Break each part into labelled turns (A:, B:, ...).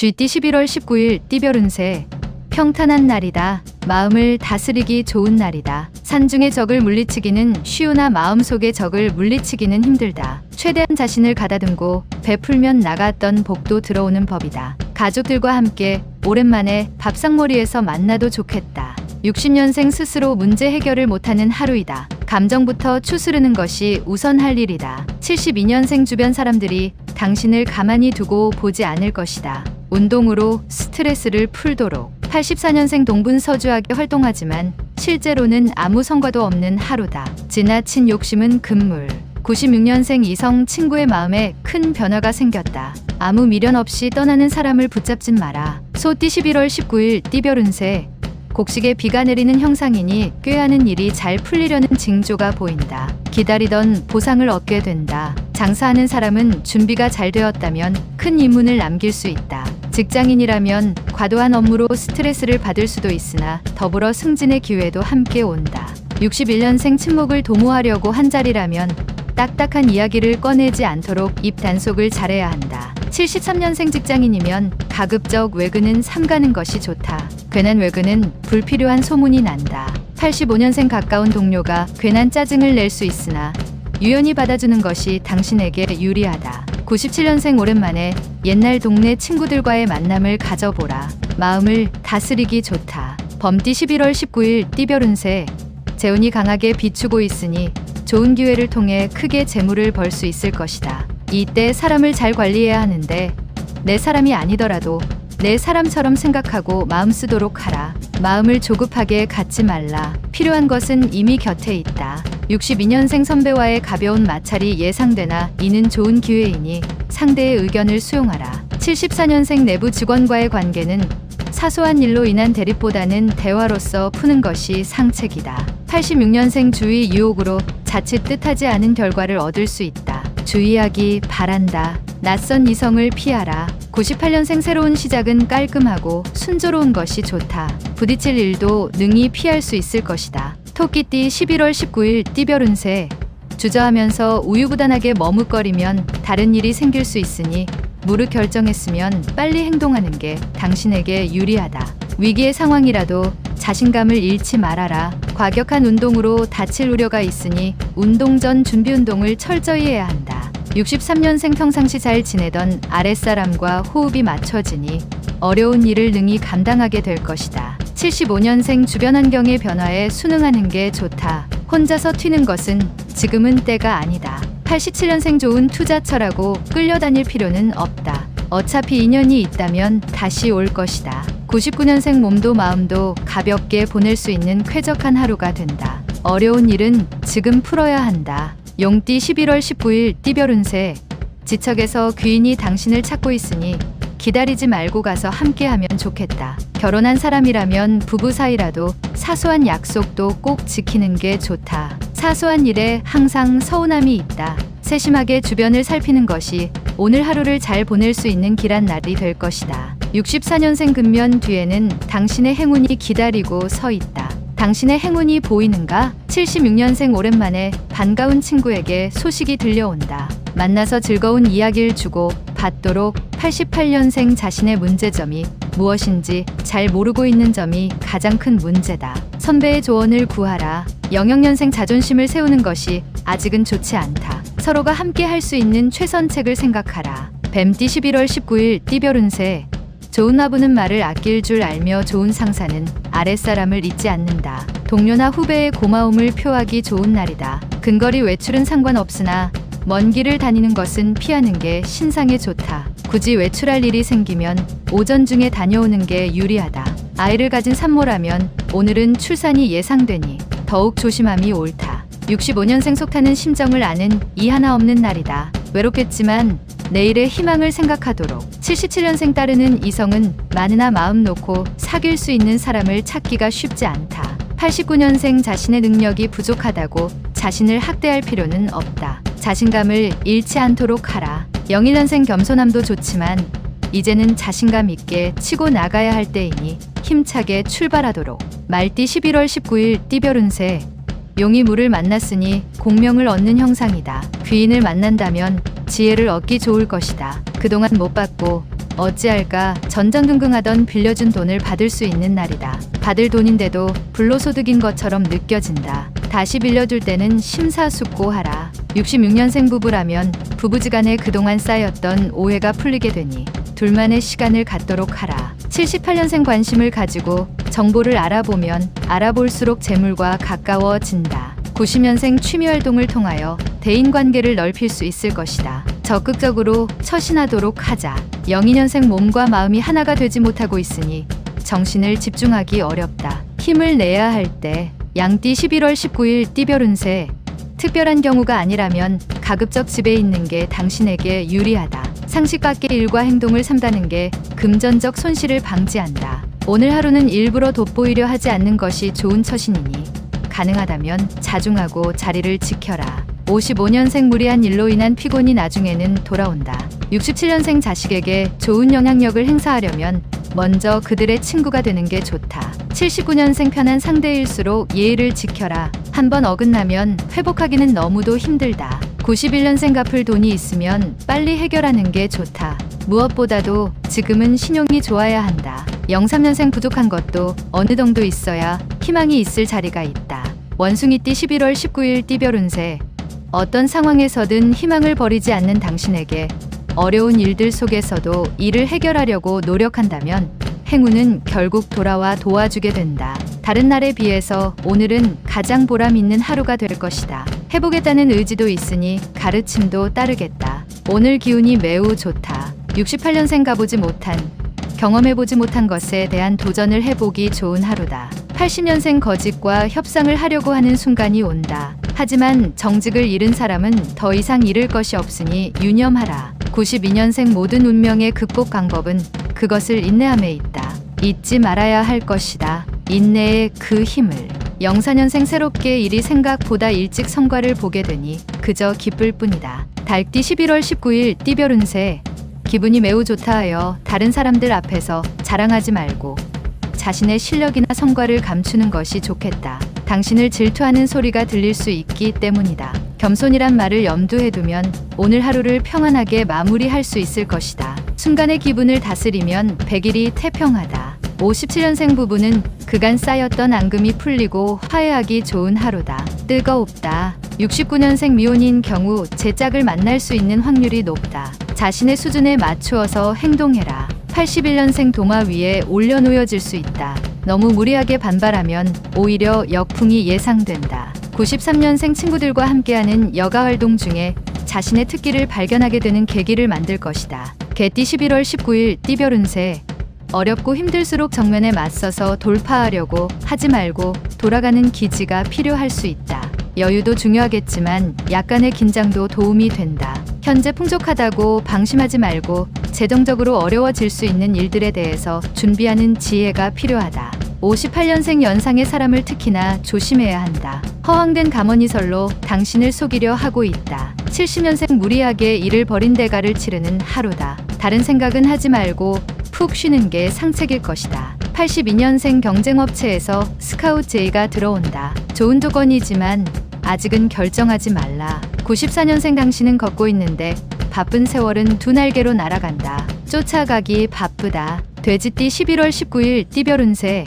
A: 쥐띠 11월 19일 띠별 운세. 평탄한 날이다. 마음을 다스리기 좋은 날이다. 산중의 적을 물리치기는 쉬우나 마음속의 적을 물리치기는 힘들다. 최대한 자신을 가다듬고 베풀면 나갔던 복도 들어오는 법이다. 가족들과 함께 오랜만에 밥상머리에서 만나도 좋겠다. 60년생 스스로 문제 해결을 못하는 하루이다. 감정부터 추스르는 것이 우선 할 일이다. 72년생 주변 사람들이 당신을 가만히 두고 보지 않을 것이다. 운동으로 스트레스를 풀도록. 84년생 동분서주하게 활동하지만 실제로는 아무 성과도 없는 하루다. 지나친 욕심은 금물. 96년생 이성 친구의 마음에 큰 변화가 생겼다. 아무 미련 없이 떠나는 사람을 붙잡진 마라. 소띠 11월 19일 띠별 운세. 곡식에 비가 내리는 형상이니 꾀하는 일이 잘 풀리려는 징조가 보인다. 기다리던 보상을 얻게 된다. 장사하는 사람은 준비가 잘 되었다면 큰 이문을 남길 수 있다. 직장인이라면 과도한 업무로 스트레스를 받을 수도 있으나 더불어 승진의 기회도 함께 온다. 61년생 친목을 도모하려고 한 자리라면 딱딱한 이야기를 꺼내지 않도록 입 단속을 잘해야 한다. 73년생 직장인이면 가급적 외근은 삼가는 것이 좋다. 괜한 외근은 불필요한 소문이 난다. 85년생 가까운 동료가 괜한 짜증을 낼 수 있으나 유연히 받아주는 것이 당신에게 유리하다. 97년생 오랜만에 옛날 동네 친구들과의 만남을 가져보라. 마음을 다스리기 좋다. 범띠 11월 19일 띠별 운세. 재운이 강하게 비추고 있으니 좋은 기회를 통해 크게 재물을 벌 수 있을 것이다. 이때 사람을 잘 관리해야 하는데 내 사람이 아니더라도 내 사람처럼 생각하고 마음 쓰도록 하라. 마음을 조급하게 갖지 말라. 필요한 것은 이미 곁에 있다. 62년생 선배와의 가벼운 마찰이 예상되나 이는 좋은 기회이니 상대의 의견을 수용하라. 74년생 내부 직원과의 관계는 사소한 일로 인한 대립보다는 대화로서 푸는 것이 상책이다. 86년생 주위 유혹으로 자칫 뜻하지 않은 결과를 얻을 수 있다. 주의하기 바란다. 낯선 이성을 피하라. 98년생 새로운 시작은 깔끔하고 순조로운 것이 좋다. 부딪힐 일도 능히 피할 수 있을 것이다. 토끼띠 11월 19일 띠별 운세. 주저하면서 우유부단하게 머뭇거리면 다른 일이 생길 수 있으니 무릇 결정했으면 빨리 행동하는 게 당신에게 유리하다. 위기의 상황이라도 자신감을 잃지 말아라. 과격한 운동으로 다칠 우려가 있으니 운동 전 준비 운동을 철저히 해야 한다. 63년생 평상시 잘 지내던 아랫사람과 호흡이 맞춰지니 어려운 일을 능히 감당하게 될 것이다. 75년생 주변 환경의 변화에 순응하는 게 좋다. 혼자서 튀는 것은 지금은 때가 아니다. 87년생 좋은 투자처라고 끌려다닐 필요는 없다. 어차피 인연이 있다면 다시 올 것이다. 99년생 몸도 마음도 가볍게 보낼 수 있는 쾌적한 하루가 된다. 어려운 일은 지금 풀어야 한다. 용띠 11월 19일 띠별 운세. 지척에서 귀인이 당신을 찾고 있으니 기다리지 말고 가서 함께하면 좋겠다. 결혼한 사람이라면 부부 사이라도 사소한 약속도 꼭 지키는 게 좋다. 사소한 일에 항상 서운함이 있다. 세심하게 주변을 살피는 것이 오늘 하루를 잘 보낼 수 있는 길한 날이 될 것이다. 64년생 금년 뒤에는 당신의 행운이 기다리고 서 있다. 당신의 행운이 보이는가? 76년생 오랜만에 반가운 친구에게 소식이 들려온다. 만나서 즐거운 이야기를 주고 받도록. 88년생 자신의 문제점이 무엇인지 잘 모르고 있는 점이 가장 큰 문제다. 선배의 조언을 구하라. 00년생 자존심을 세우는 것이 아직은 좋지 않다. 서로가 함께 할 수 있는 최선책을 생각하라. 뱀띠 11월 19일 띠별 운세. 좋은 화부는 말을 아낄 줄 알며 좋은 상사는 아랫사람을 잊지 않는다. 동료나 후배의 고마움을 표하기 좋은 날이다. 근거리 외출은 상관없으나 먼 길을 다니는 것은 피하는 게 신상에 좋다. 굳이 외출할 일이 생기면 오전 중에 다녀오는 게 유리하다. 아이를 가진 산모라면 오늘은 출산이 예상되니 더욱 조심함이 옳다. 65년생 속타는 심정을 아는 이 하나 없는 날이다. 외롭겠지만 내일의 희망을 생각하도록. 77년생 따르는 이성은 많으나 마음 놓고 사귈 수 있는 사람을 찾기가 쉽지 않다. 89년생 자신의 능력이 부족하다고 자신을 학대할 필요는 없다. 자신감을 잃지 않도록 하라. 01년생 겸손함도 좋지만 이제는 자신감 있게 치고 나가야 할 때이니 힘차게 출발하도록. 말띠 11월 19일 띠별 운세. 용이 물을 만났으니 공명을 얻는 형상이다. 귀인을 만난다면 지혜를 얻기 좋을 것이다. 그동안 못 받고 어찌할까 전전긍긍하던 빌려준 돈을 받을 수 있는 날이다. 받을 돈인데도 불로소득인 것처럼 느껴진다. 다시 빌려줄 때는 심사숙고하라. 66년생 부부라면 부부지간에 그동안 쌓였던 오해가 풀리게 되니 둘만의 시간을 갖도록 하라. 78년생 관심을 가지고 정보를 알아보면 알아볼수록 재물과 가까워진다. 90년생 취미활동을 통하여 대인관계를 넓힐 수 있을 것이다. 적극적으로 처신하도록 하자. 02년생 몸과 마음이 하나가 되지 못하고 있으니 정신을 집중하기 어렵다. 힘을 내야 할 때 양띠 11월 19일 띠별 운세. 특별한 경우가 아니라면 가급적 집에 있는 게 당신에게 유리하다. 상식 밖의 일과 행동을 삼다는 게 금전적 손실을 방지한다. 오늘 하루는 일부러 돋보이려 하지 않는 것이 좋은 처신이니 가능하다면 자중하고 자리를 지켜라. 55년생 무리한 일로 인한 피곤이 나중에는 돌아온다. 67년생 자식에게 좋은 영향력을 행사하려면 먼저 그들의 친구가 되는 게 좋다. 79년생 편한 상대일수록 예의를 지켜라. 한번 어긋나면 회복하기는 너무도 힘들다. 91년생 갚을 돈이 있으면 빨리 해결하는 게 좋다. 무엇보다도 지금은 신용이 좋아야 한다. 03년생 부족한 것도 어느 정도 있어야 희망이 있을 자리가 있다. 원숭이띠 11월 19일 띠별 운세. 어떤 상황에서든 희망을 버리지 않는 당신에게 어려운 일들 속에서도 이를 해결하려고 노력한다면 행운은 결국 돌아와 도와주게 된다. 다른 날에 비해서 오늘은 가장 보람 있는 하루가 될 것이다. 해보겠다는 의지도 있으니 가르침도 따르겠다. 오늘 기운이 매우 좋다. 68년생 가보지 못한, 경험해보지 못한 것에 대한 도전을 해보기 좋은 하루다. 80년생 거짓과 협상을 하려고 하는 순간이 온다. 하지만 정직을 잃은 사람은 더 이상 잃을 것이 없으니 유념하라. 92년생 모든 운명의 극복 방법은 그것을 인내함에 있다. 잊지 말아야 할 것이다. 인내의 그 힘을. 04년생 새롭게 일이 생각보다 일찍 성과를 보게 되니 그저 기쁠 뿐이다. 달띠 11월 19일 띠별 운세. 기분이 매우 좋다 하여 다른 사람들 앞에서 자랑하지 말고 자신의 실력이나 성과를 감추는 것이 좋겠다. 당신을 질투하는 소리가 들릴 수 있기 때문이다. 겸손이란 말을 염두에 두면 오늘 하루를 평안하게 마무리할 수 있을 것이다. 순간의 기분을 다스리면 100일이 태평하다. 57년생 부부는 그간 쌓였던 앙금이 풀리고 화해하기 좋은 하루다. 뜨겁다. 69년생 미혼인 경우 제 짝을 만날 수 있는 확률이 높다. 자신의 수준에 맞추어서 행동해라. 81년생 도마 위에 올려놓여질 수 있다. 너무 무리하게 반발하면 오히려 역풍이 예상된다. 93년생 친구들과 함께하는 여가 활동 중에 자신의 특기를 발견하게 되는 계기를 만들 것이다. 개띠 11월 19일 띠별 운세. 어렵고 힘들수록 정면에 맞서서 돌파하려고 하지 말고 돌아가는 기지가 필요할 수 있다. 여유도 중요하겠지만 약간의 긴장도 도움이 된다. 현재 풍족하다고 방심하지 말고 재정적으로 어려워질 수 있는 일들에 대해서 준비하는 지혜가 필요하다. 58년생 연상의 사람을 특히나 조심해야 한다. 허황된 감언이설로 당신을 속이려 하고 있다. 70년생 무리하게 일을 벌인 대가를 치르는 하루다. 다른 생각은 하지 말고 푹 쉬는 게 상책일 것이다. 82년생 경쟁업체에서 스카우트 제의가 들어온다. 좋은 조건이지만 아직은 결정하지 말라. 94년생 당신은 걷고 있는데 바쁜 세월은 두 날개로 날아간다. 쫓아가기 바쁘다. 돼지띠 11월 19일 띠별 운세.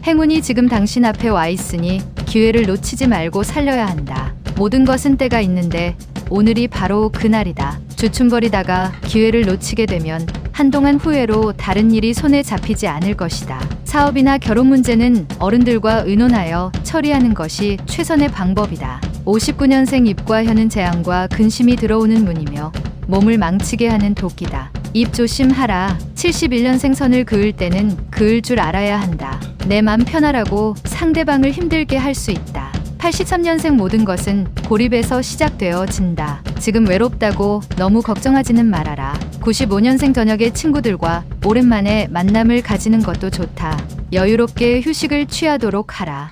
A: 행운이 지금 당신 앞에 와 있으니 기회를 놓치지 말고 살려야 한다. 모든 것은 때가 있는데 오늘이 바로 그날이다. 주춤거리다가 기회를 놓치게 되면 한동안 후회로 다른 일이 손에 잡히지 않을 것이다. 사업이나 결혼 문제는 어른들과 의논하여 처리하는 것이 최선의 방법이다. 59년생 입과 혀는 재앙과 근심이 들어오는 문이며 몸을 망치게 하는 도끼다. 입 조심하라. 71년생 선을 그을 때는 그을 줄 알아야 한다. 내 맘 편하라고 상대방을 힘들게 할 수 있다. 83년생 모든 것은 고립에서 시작되어진다. 지금 외롭다고 너무 걱정하지는 말아라. 95년생 저녁에 친구들과 오랜만에 만남을 가지는 것도 좋다. 여유롭게 휴식을 취하도록 하라.